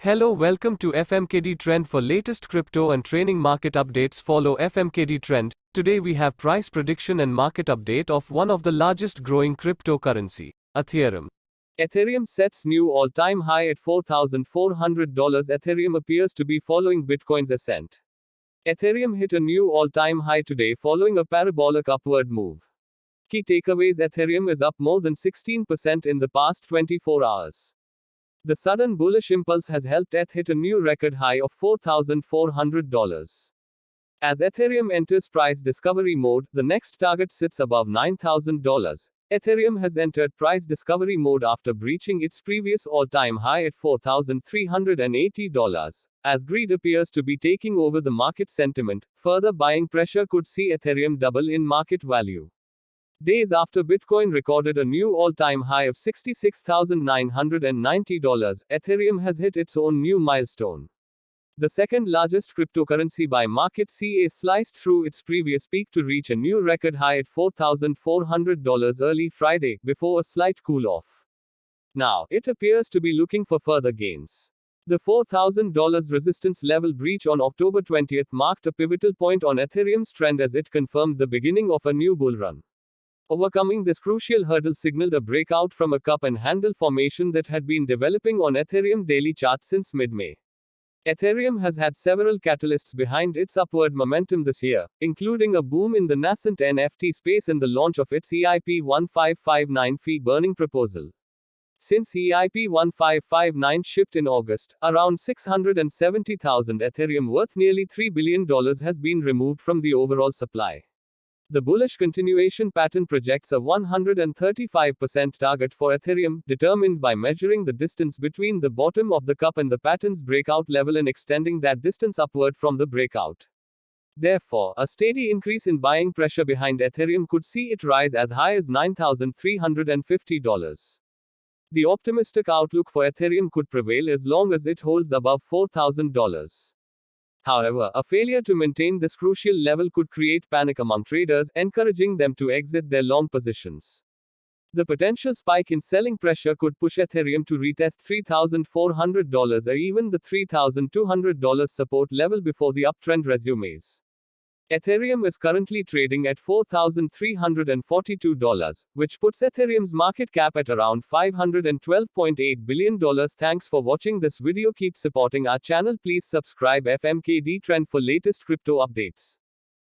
Hello, welcome to FMKD Trend. For latest crypto and training market updates, follow FMKD Trend. Today we have price prediction and market update of one of the largest growing cryptocurrency, Ethereum. Ethereum sets new all-time high at $4,400. Ethereum appears to be following Bitcoin's ascent. Ethereum hit a new all-time high today following a parabolic upward move. Key takeaways: Ethereum is up more than 16% in the past 24 hours. The sudden bullish impulse has helped ETH hit a new record high of $4,400. As Ethereum enters price discovery mode, the next target sits above $9,000. Ethereum has entered price discovery mode after breaching its previous all-time high at $4,380. As greed appears to be taking over the market sentiment, further buying pressure could see Ethereum double in market value. Days after Bitcoin recorded a new all-time high of $66,990, Ethereum has hit its own new milestone. The second largest cryptocurrency by market CA sliced through its previous peak to reach a new record high at $4,400 early Friday, before a slight cool-off. Now, it appears to be looking for further gains. The $4,000 resistance level breach on October 20 marked a pivotal point on Ethereum's trend as it confirmed the beginning of a new bull run. Overcoming this crucial hurdle signaled a breakout from a cup and handle formation that had been developing on Ethereum daily chart since mid-May. Ethereum has had several catalysts behind its upward momentum this year, including a boom in the nascent NFT space and the launch of its EIP 1559 fee-burning proposal. Since EIP 1559 shipped in August, around 670,000 Ethereum worth nearly $3 billion has been removed from the overall supply. The bullish continuation pattern projects a 135% target for Ethereum, determined by measuring the distance between the bottom of the cup and the pattern's breakout level and extending that distance upward from the breakout. Therefore, a steady increase in buying pressure behind Ethereum could see it rise as high as $9,350. The optimistic outlook for Ethereum could prevail as long as it holds above $4,000. However, a failure to maintain this crucial level could create panic among traders, encouraging them to exit their long positions. The potential spike in selling pressure could push Ethereum to retest $3,400 or even the $3,200 support level before the uptrend resumes. Ethereum is currently trading at $4,342, which puts Ethereum's market cap at around $512.8 billion. Thanks for watching this video. Keep supporting our channel. Please subscribe FMKD Trend for latest crypto updates.